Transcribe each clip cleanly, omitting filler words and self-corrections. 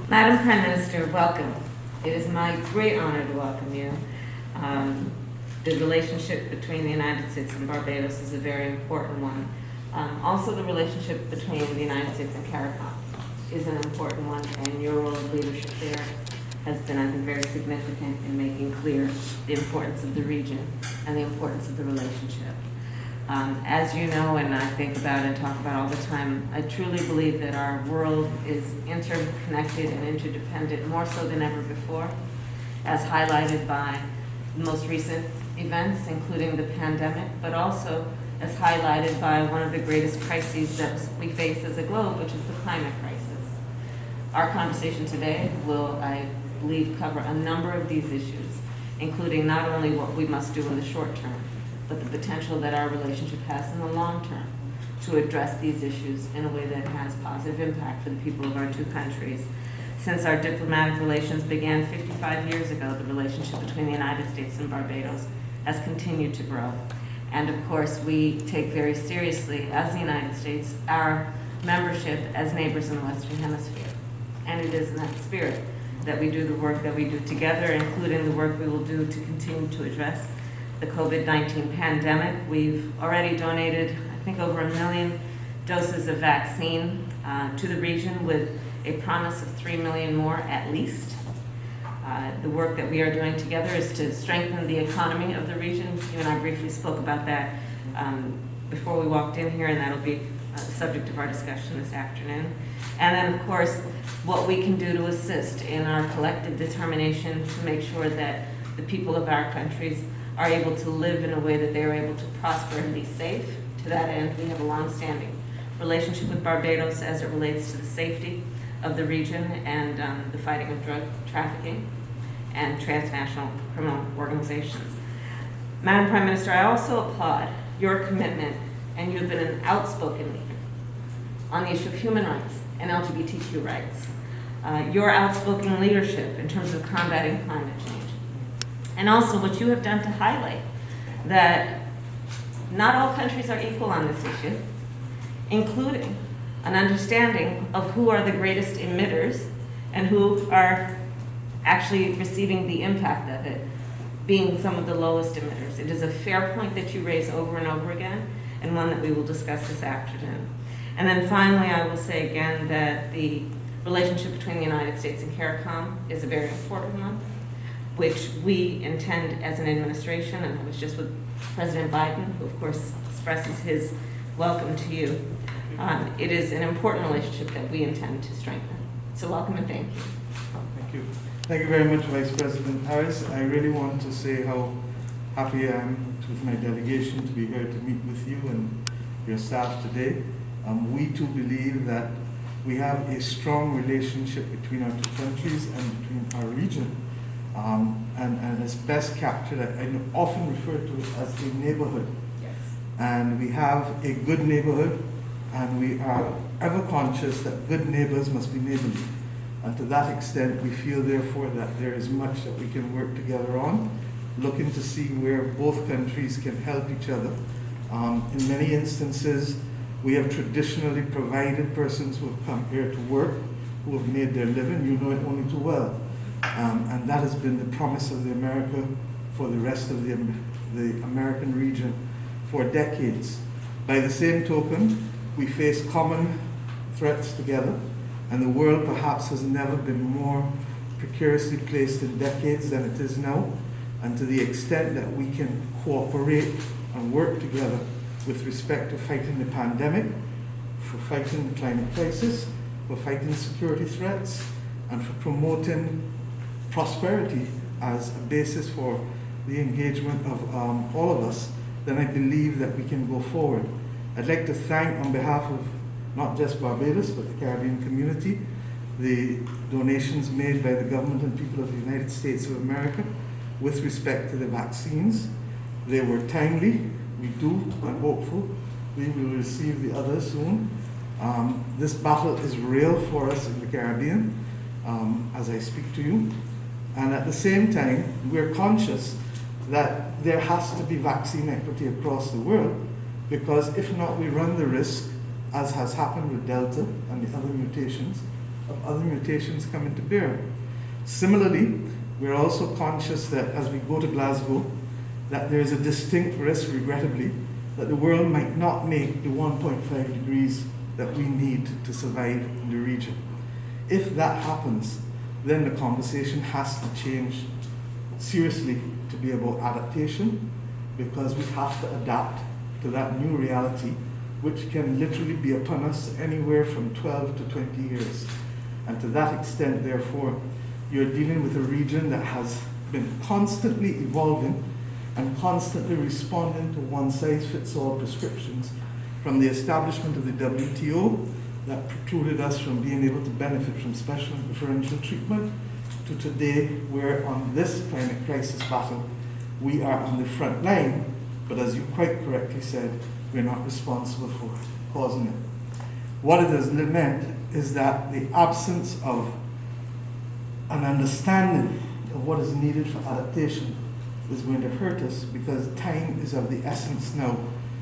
Madam Prime Minister, welcome. It is my great honor to welcome you. The relationship between the United States and Barbados is a very important one. Also, the relationship between the United States and CARICOM is an important one, and your role of leadership there has been, I think, very significant in making clear the importance of the region and the importance of the relationship. As you know, and I think about and talk about all the time, I truly believe that our world is interconnected and interdependent more so than ever before, as highlighted by the most recent events, including the pandemic, but also as highlighted by one of the greatest crises that we face as a globe, which is the climate crisis. Our conversation today will, I believe, cover a number of these issues, including not only what we must do in the short term, but the potential that our relationship has in the long term to address these issues in a way that has positive impact for the people of our two countries. Since our diplomatic relations began 55 years ago, the relationship between the United States and Barbados has continued to grow. And of course, we take very seriously, as the United States, our membership as neighbors in the Western Hemisphere. And it is in that spirit that we do the work that we do together, including the work we will do to continue to address the COVID-19 pandemic. We've already donated, I think, over 1 million doses of vaccine to the region, with a promise of 3 million more at least. The work that we are doing together is to strengthen the economy of the region. You and I briefly spoke about that before we walked in here, and that'll be the subject of our discussion this afternoon. And then, of course, what we can do to assist in our collective determination to make sure that the people of our countries are able to live in a way that they are able to prosper and be safe. To that end, we have a long-standing relationship with Barbados as it relates to the safety of the region and the fighting of drug trafficking and transnational criminal organizations. Madam Prime Minister, I also applaud your commitment, and you've been an outspoken leader on the issue of human rights and LGBTQ rights. Your outspoken leadership in terms of combating climate change. And also what you have done to highlight that not all countries are equal on this issue, including an understanding of who are the greatest emitters and who are actually receiving the impact of it, being some of the lowest emitters. It is a fair point that you raise over and over again, and one that we will discuss this afternoon. And then finally, I will say again that the relationship between the United States and CARICOM is a very important one, which we intend as an administration, and I was just with President Biden, who of course expresses his welcome to you. It is an important relationship that we intend to strengthen. So welcome and thank you. Thank you. Thank you very much, Vice President Harris. I really want to say how happy I am with my delegation to be here to meet with you and your staff today. We too believe that we have a strong relationship between our two countries and between our region. And it's best captured, I often refer to it as a neighborhood. Yes. And we have a good neighborhood, and we are ever conscious that good neighbors must be neighborly. And to that extent, we feel therefore that there is much that we can work together on, looking to see where both countries can help each other. In many instances, we have traditionally provided persons who have come here to work, who have made their living. You know it only too well. And that has been the promise of the America for the rest of the American region for decades. By the same token, we face common threats together, and the world perhaps has never been more precariously placed in decades than it is now. And to the extent that we can cooperate and work together with respect to fighting the pandemic, for fighting the climate crisis, for fighting security threats, and for promoting prosperity as a basis for the engagement of all of us, then I believe that we can go forward. I'd like to thank, on behalf of not just Barbados, but the Caribbean community, the donations made by the government and people of the United States of America with respect to the vaccines. They were timely. We do, I'm hopeful, we will receive the others soon. This battle is real for us in the Caribbean, as I speak to you. And at the same time, we're conscious that there has to be vaccine equity across the world, because if not, we run the risk, as has happened with Delta and the other mutations, of other mutations coming to bear. Similarly, we're also conscious that as we go to Glasgow, that there is a distinct risk, regrettably, that the world might not make the 1.5 degrees that we need to survive in the region. If that happens, then the conversation has to change seriously to be about adaptation, because we have to adapt to that new reality, which can literally be upon us anywhere from 12 to 20 years. And to that extent, therefore, you're dealing with a region that has been constantly evolving and constantly responding to one-size-fits-all prescriptions, from the establishment of the WTO that precluded us from being able to benefit from special and preferential treatment, to today, where on this climate crisis battle, we are on the front line, but as you quite correctly said, we're not responsible for causing it. What it has meant is that the absence of an understanding of what is needed for adaptation is going to hurt us, because time is of the essence now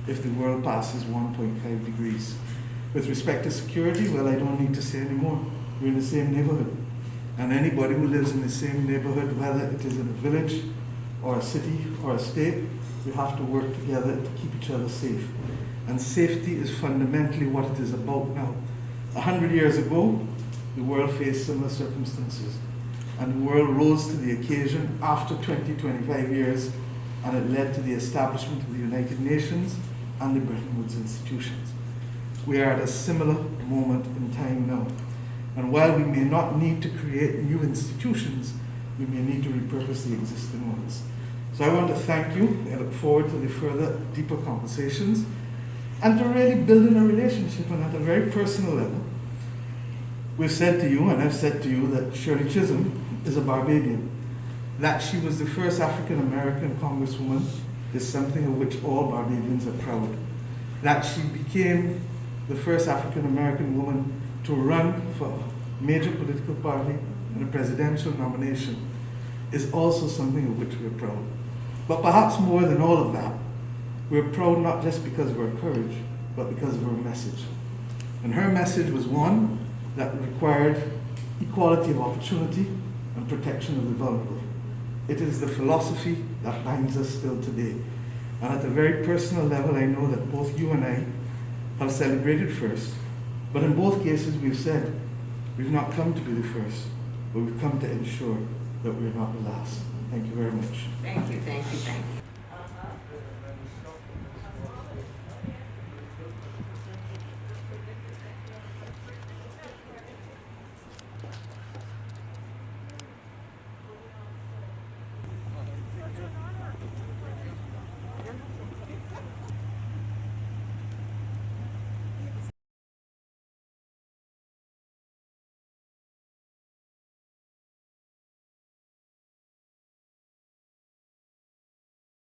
if the world passes 1.5 degrees. With respect to security, well, I don't need to say anymore. We're in the same neighborhood. And anybody who lives in the same neighborhood, whether it is in a village or a city or a state, we have to work together to keep each other safe. And safety is fundamentally what it is about now. 100 years ago, the world faced similar circumstances. And the world rose to the occasion after 25 years, and it led to the establishment of the United Nations and the Bretton Woods institutions. We are at a similar moment in time now. And while we may not need to create new institutions, we may need to repurpose the existing ones. So I want to thank you. I look forward to the further, deeper conversations, and to really building a relationship. And at a very personal level, we've said to you, and I've said to you, that Shirley Chisholm is a Barbadian. That she was the first African-American congresswoman is something of which all Barbadians are proud. That she became the first African-American woman to run for a major political party in a presidential nomination is also something of which we're proud. But perhaps more than all of that, we're proud not just because of her courage, but because of her message. And her message was one that required equality of opportunity and protection of the vulnerable. It is the philosophy that binds us still today. And at a very personal level, I know that both you and I have celebrated first, but in both cases we've said, we've not come to be the first, but we've come to ensure that we're not the last. Thank you very much. Thank you, thank you, thank you.